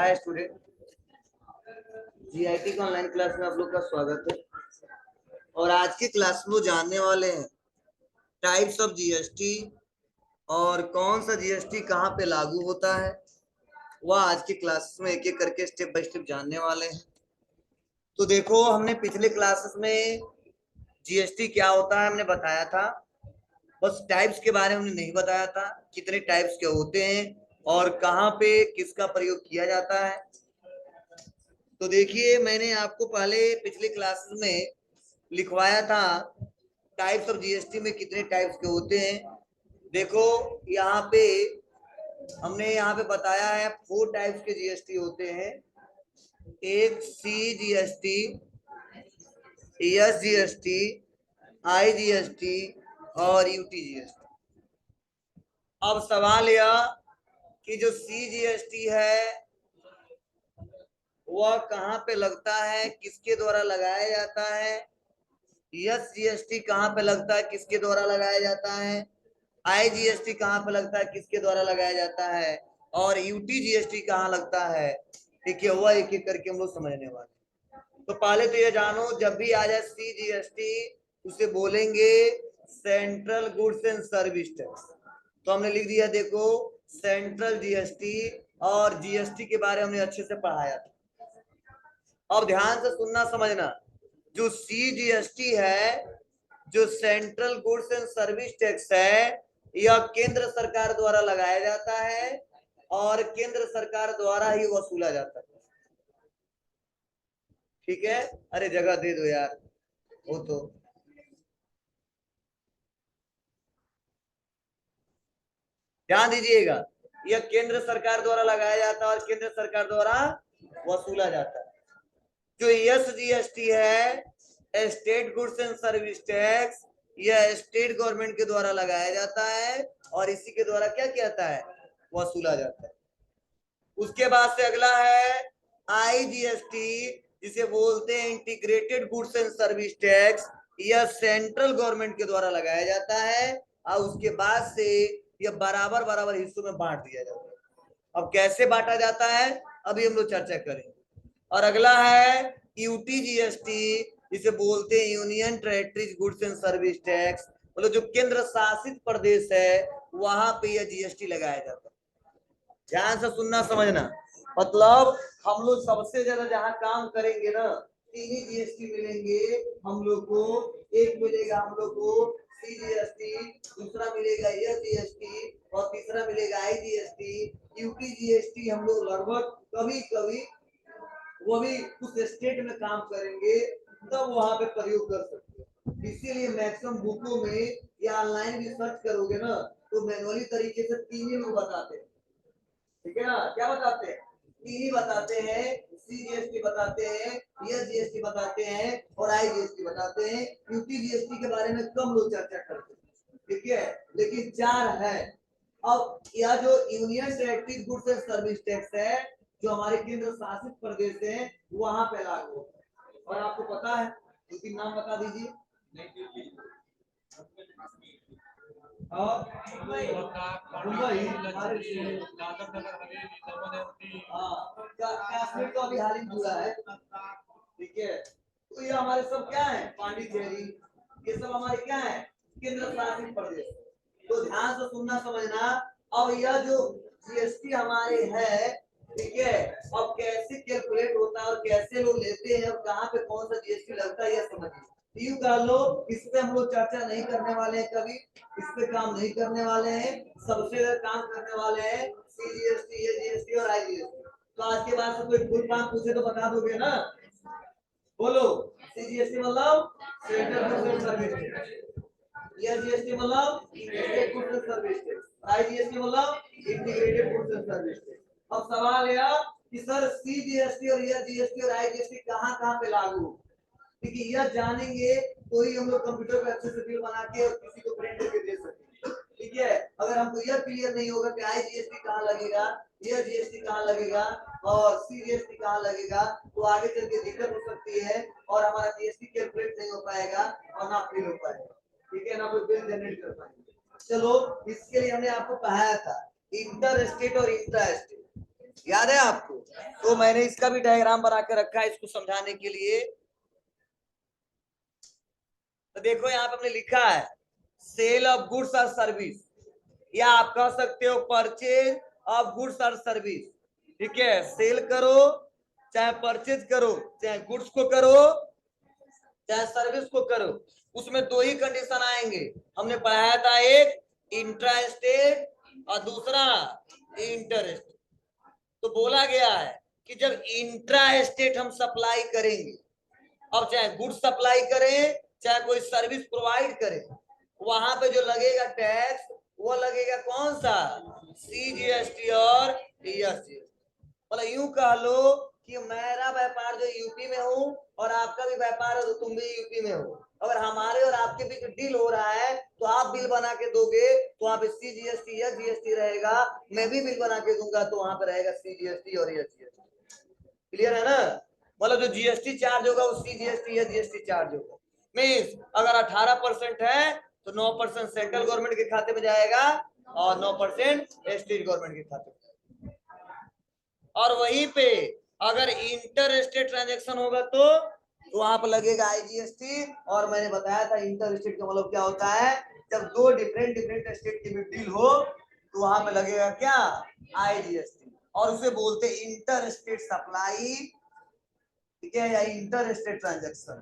Hi student, GIT का online class में आप लोग का स्वागत है। और आज की क्लास में जानने वाले हैं टाइप्स ऑफ जीएसटी और कौन सा जीएसटी कहाँ पे लागू होता है। वह आज की क्लास में एक एक करके स्टेप बाय स्टेप जानने वाले हैं। तो देखो, हमने पिछले क्लासेस में जीएसटी क्या होता है हमने बताया था, बस टाइप्स के बारे में हमने नहीं बताया था, कितने टाइप्स के होते हैं और कहाँ पे किसका प्रयोग किया जाता है। तो देखिए, मैंने आपको पहले पिछले क्लासेस में लिखवाया था टाइप्स ऑफ जीएसटी में कितने टाइप्स के होते हैं। देखो यहाँ पे हमने यहाँ पे बताया है 4 टाइप्स के जीएसटी होते हैं। एक C GST, S GST, I GST और यूटी जीएसटी। अब सवाल यह कि जो सी जीएसटी है वह कहाँ पे लगता है, किसके द्वारा लगाया जाता है। यस जीएसटी कहाँ पे लगता है, किसके द्वारा लगाया जाता है। आई जीएसटी कहाँ पे लगता है, किसके द्वारा लगाया जाता है। और यूटी जीएसटी कहाँ लगता है। ठीक है, वह एक एक करके हम लोग समझने वाले। तो पहले तो ये जानो, जब भी आ जाए सी जीएसटी उसे बोलेंगे central goods and service tax. तो हमने लिख दिया, देखो सेंट्रल जीएसटी, और जीएसटी के बारे में हमने अच्छे से पढ़ाया था। अब ध्यान से सुनना समझना, जो सीजीएसटी है, जो central goods and service tax है, यह केंद्र सरकार द्वारा लगाया जाता है और केंद्र सरकार द्वारा ही वसूला जाता है। ठीक है, अरे जगह दे दो यार, वो तो ध्यान दीजिएगा, यह केंद्र सरकार द्वारा लगाया जाता है और केंद्र सरकार द्वारा वसूला जाता है। जो एस जीएसटी है, state goods and service tax, यह स्टेट गवर्नमेंट के द्वारा लगाया जाता है और इसी के द्वारा क्या किया जाता है, वसूला जाता है। उसके बाद से अगला है आईजीएसटी, जिसे बोलते हैं integrated goods and service tax. यह सेंट्रल गवर्नमेंट के द्वारा लगाया जाता है और उसके बाद से यह बराबर बराबर हिस्सों में बांट दिया जाता है। अब कैसे बांटा जाता है अभी हम लोग चर्चा करेंगे। और अगला है यूटी जीएसटी, जिसे बोलते हैं union territories goods and service tax. मतलब जो केंद्र शासित प्रदेश है वहां पे यह जीएसटी लगाया जाता है। ध्यान से सुनना समझना, मतलब हम लोग सबसे ज्यादा जहां काम करेंगे ना, 3 ही जीएसटी मिलेंगे हम लोग को। एक मिलेगा हम लोग को सी जीएसटी, दूसरा मिलेगा एस जीएसटी और तीसरा मिलेगा आई जीएसटी। यूटी जीएसटी हम लोग लगभग कभी कभी वो भी उस स्टेट में काम करेंगे तब वहां पे प्रयोग कर सकते हैं। इसीलिए मैक्सिमम बुकों में या ऑनलाइन भी सर्च करोगे ना तो मैनुअली तरीके से 3 ही लोग बताते हैं। ठीक है ना, क्या बताते हैं, 3 ही बताते हैं। सी जीएसटी बताते हैं, एस जीएसटी बताते हैं और आई जीएसटी बताते हैं। यूटी जीएसटी के बारे में कम लोग चर्चा करते हैं, ठीक है, लेकिन 4 है। अब यह जो union territory goods and service tax है, जो हमारे केंद्र शासित प्रदेश है वहां पे लागू होता है। और आपको पता है, उसकी नाम बता दीजिए। मुंबई, कश्मीर तो अभी हाल ही जुड़ा है। ठीक है, तो ये हमारे सब क्या है, पांडिचेरी, ये सब हमारे क्या है, केंद्र शासित प्रदेश। तो ध्यान से सुनना समझना। अब यह जो जीएसटी हमारे है, ठीक है, अब कैसे कैलकुलेट होता है और कैसे लोग लेते हैं और कहाँ पे कौन सा जीएसटी लगता है यह समझिए। यूं कह लो, इस पे हम लोग चर्चा नहीं करने वाले हैं, कभी इस पे काम नहीं करने वाले हैं। सबसे ज्यादा काम करने वाले हैं सीजीएसटी, एजीएसटी और आईजीएसटी। तो आज के बाद से कोई फुल फॉर्म पूछे तो बता दोगे ना, बोलो। सीजीएसटी मतलब central goods and service tax, SGST मतलब state goods and service tax, IGST मतलब integrated goods and service tax. अब सवाल यह कि सर सीजीएसटी और एजीएसटी और आईजीएसटी कहां-कहां पे लागू, क्योंकि यह जानेंगे तो ही हम लोग कंप्यूटर पे अच्छे से बिल बना के और किसी को प्रिंट करके दे सकेंगे। ठीक है, अगर हमको यह क्लियर नहीं होगा कि आईजीएसटी कहाँ लगेगा, यह जीएसटी कहाँ लगेगा और सीजीएसटी कहाँ लगेगा, तो आगे चल के दिक्कत हो सकती है और हमारा जीएसटी कैलकुलेट नहीं हो पाएगा और ना फिल हो पाएगा। ठीक है ना, कोई बिल जनरेट कर पाएंगे। चलो, इसके लिए हमने आपको पढ़ाया था इंटर स्टेट और इंट्रा स्टेट, याद है आपको। तो मैंने इसका भी डायग्राम बना के रखा है इसको समझाने के लिए। तो देखो यहाँ पे हमने लिखा है सेल ऑफ गुड्स और सर्विस, या आप कह सकते हो परचेज ऑफ गुड्स और सर्विस। ठीक है, सेल करो चाहे परचेज करो, चाहे गुड्स को करो चाहे सर्विस को करो, उसमें दो ही कंडीशन आएंगे। हमने पढ़ाया था, एक इंट्रा स्टेट और दूसरा इंटर स्टेट। तो बोला गया है कि जब इंट्रा स्टेट हम सप्लाई करेंगे, अब चाहे गुड्स सप्लाई करें चाहे कोई सर्विस प्रोवाइड करें, वहां पे जो लगेगा टैक्स वो लगेगा कौन सा, सीजीएसटी और ईएसजीएसटी। मतलब यूं कह लो कि मेरा व्यापार जो यूपी में हूं और आपका भी व्यापार है तो तुम भी यूपी में हो, अगर हमारे और आपके बीच डील हो रहा है तो आप बिल बना के दोगे तो वहां पे सीजीएसटी या जीएसटी रहेगा, मैं भी बिल बना के दूंगा तो वहां पे रहेगा सीजीएसटी और ईएसजीएसटी। क्लियर है ना? मतलब जो जीएसटी चार्ज होगा वो सीजीएसटी या जीएसटी चार्ज होगा। मीन्स अगर 18% है तो 9% सेंट्रल गवर्नमेंट के खाते में जाएगा और 9% स्टेट गवर्नमेंट के खाते में। और वहीं पे अगर इंटर स्टेट ट्रांजेक्शन होगा तो वहां पर लगेगा आईजीएसटी। और मैंने बताया था इंटर स्टेट का मतलब क्या होता है, जब दो डिफरेंट स्टेट की डील हो तो वहां पे लगेगा क्या, आईजीएसटी। और उसे बोलते इंटर स्टेट सप्लाई, ठीक है, या इंटर स्टेट ट्रांजेक्शन।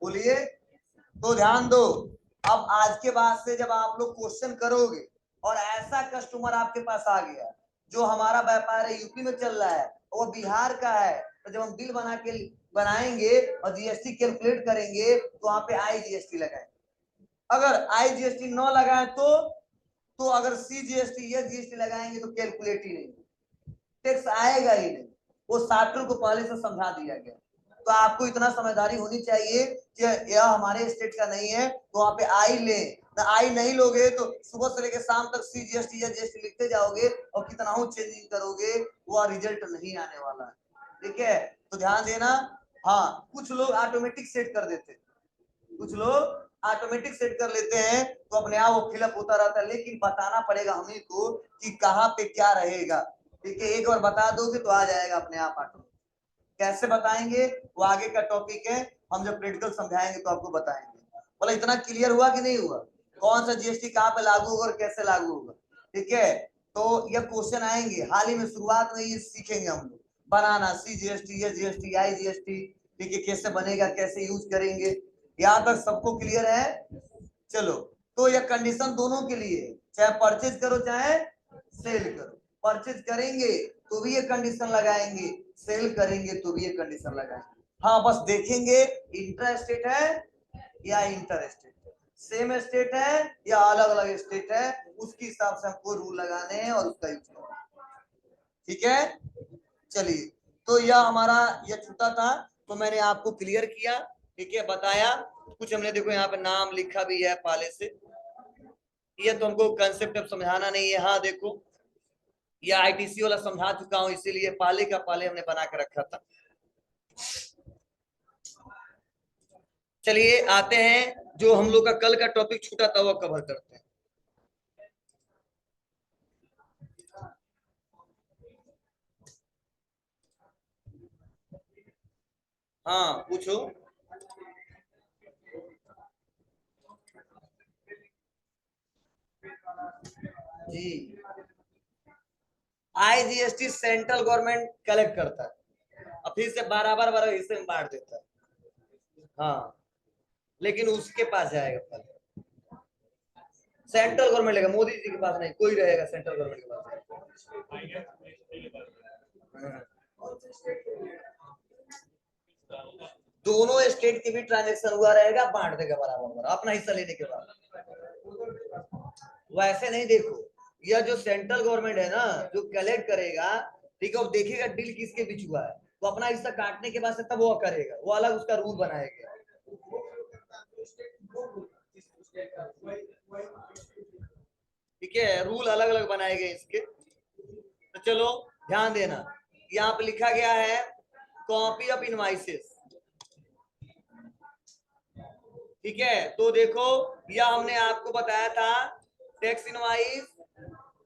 बोलिए, तो ध्यान दो, अब आज के बाद से जब आप लोग क्वेश्चन करोगे और ऐसा कस्टमर आपके पास आ गया जो हमारा व्यापार है यूपी में चल रहा है वो बिहार का है, तो जब हम बिल बनाएंगे और जीएसटी कैलकुलेट करेंगे तो वहां पे आईजीएसटी लगाएंगे। अगर आईजीएसटी न लगाए तो अगर सीजीएसटी या जीएसटी लगाएंगे तो कैलकुलेट ही नहीं, टैक्स आएगा ही नहीं। वो साफ्टवेयर को पहले से समझा दिया गया। तो आपको इतना समझदारी होनी चाहिए कि यह हमारे स्टेट का नहीं है तो वहां पे आई ले, आई नहीं लोगे तो सुबह से लेकर शाम तक सीजीएसटी या जीएसटी लिखते जाओगे और कितना हो चेंजिंग करोगे वो रिजल्ट नहीं आने वाला है। ठीक है, तो ध्यान देना। हाँ, कुछ लोग ऑटोमेटिक सेट कर देते, कुछ लोग ऑटोमेटिक सेट कर लेते हैं तो अपने आप वो फिलअप होता रहता है, लेकिन बताना पड़ेगा हमें को कि कहाँ पे क्या रहेगा। ठीक है, एक बार बता दोगे तो आ जाएगा अपने आप ऑटोमेटिक। कैसे बताएंगे वो आगे का टॉपिक है, हम जब प्रैक्टिकल समझाएंगे तो आपको बताएंगे। बोला इतना क्लियर हुआ कि नहीं हुआ, कौन सा जीएसटी कहाँ पे लागू होगा और कैसे लागू होगा। ठीक है, तो ये क्वेश्चन आएंगे हाल ही में, शुरुआत में ये सीखेंगे हम लोग बनाना सीजीएसटी या जीएसटी आई जीएसटी। ठीक है, कैसे बनेगा कैसे यूज करेंगे, यहाँ तक सबको क्लियर है। चलो, तो यह कंडीशन दोनों के लिए, चाहे परचेज करो चाहे सेल करो। परचेज करेंगे तो भी ये कंडीशन लगाएंगे, सेल करेंगे तो भी ये कंडीशन लगाएंगे। हाँ, बस देखेंगे इंटर स्टेट है या इंटर स्टेट, सेम स्टेट है या अलग अलग स्टेट है, उसके हिसाब से हमको रूल लगाने हैं और उसका यूज करना है। ठीक है, चलिए, तो यह हमारा यह छूटा था तो मैंने आपको क्लियर किया। ठीक है, बताया कुछ हमने, देखो यहाँ पे नाम लिखा भी है पहले से, ये तो हमको कंसेप्ट अब समझाना नहीं है। हाँ देखो, ये आईटीसी वाला समझा चुका हूँ, इसीलिए पहले का पहले हमने बना के रखा था। चलिए आते हैं, जो हम लोग का कल का टॉपिक छूटा था वो कवर करते हैं। हाँ पूछो। जी, आईजीएसटी सेंट्रल गवर्नमेंट कलेक्ट करता है और फिर से बराबर हिस्से में बांट देता है। हाँ, लेकिन उसके पास जाएगा फल, सेंट्रल गवर्नमेंट लेगा, मोदी जी के पास नहीं, कोई रहेगा सेंट्रल गवर्नमेंट के पास। दोनों स्टेट के भी ट्रांजेक्शन हुआ रहेगा, बांट देगा बराबर अपना हिस्सा लेने के बाद। वैसे नहीं, देखो यह जो सेंट्रल गवर्नमेंट है ना जो कलेक्ट करेगा, ठीक है, वो देखेगा डील किसके बीच हुआ है, वो अपना हिस्सा काटने के बाद से तब वो करेगा, वो अलग उसका रूल बनाएगा। ठीक है, रूल अलग अलग बनाए गए इसके। तो चलो ध्यान देना, यहाँ पे लिखा गया है कॉपी ऑफ इनवाइसेस। ठीक है, तो देखो यह हमने आपको बताया था टैक्स इनवाइस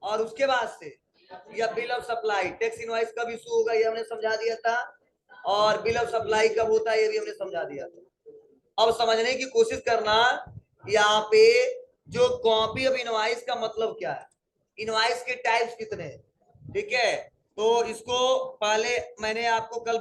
और उसके बाद से या bill of supply. Tax invoice कब इशू होगा ये हमने समझा दिया था, और बिल ऑफ सप्लाई कब होता है ये भी हमने समझा दिया था। अब समझने की कोशिश करना यहाँ पे जो कॉपी ऑफ इनवॉइस का मतलब क्या है, इनवॉइस के टाइप्स कितने हैं, ठीक है। तो इसको पहले मैंने आपको कल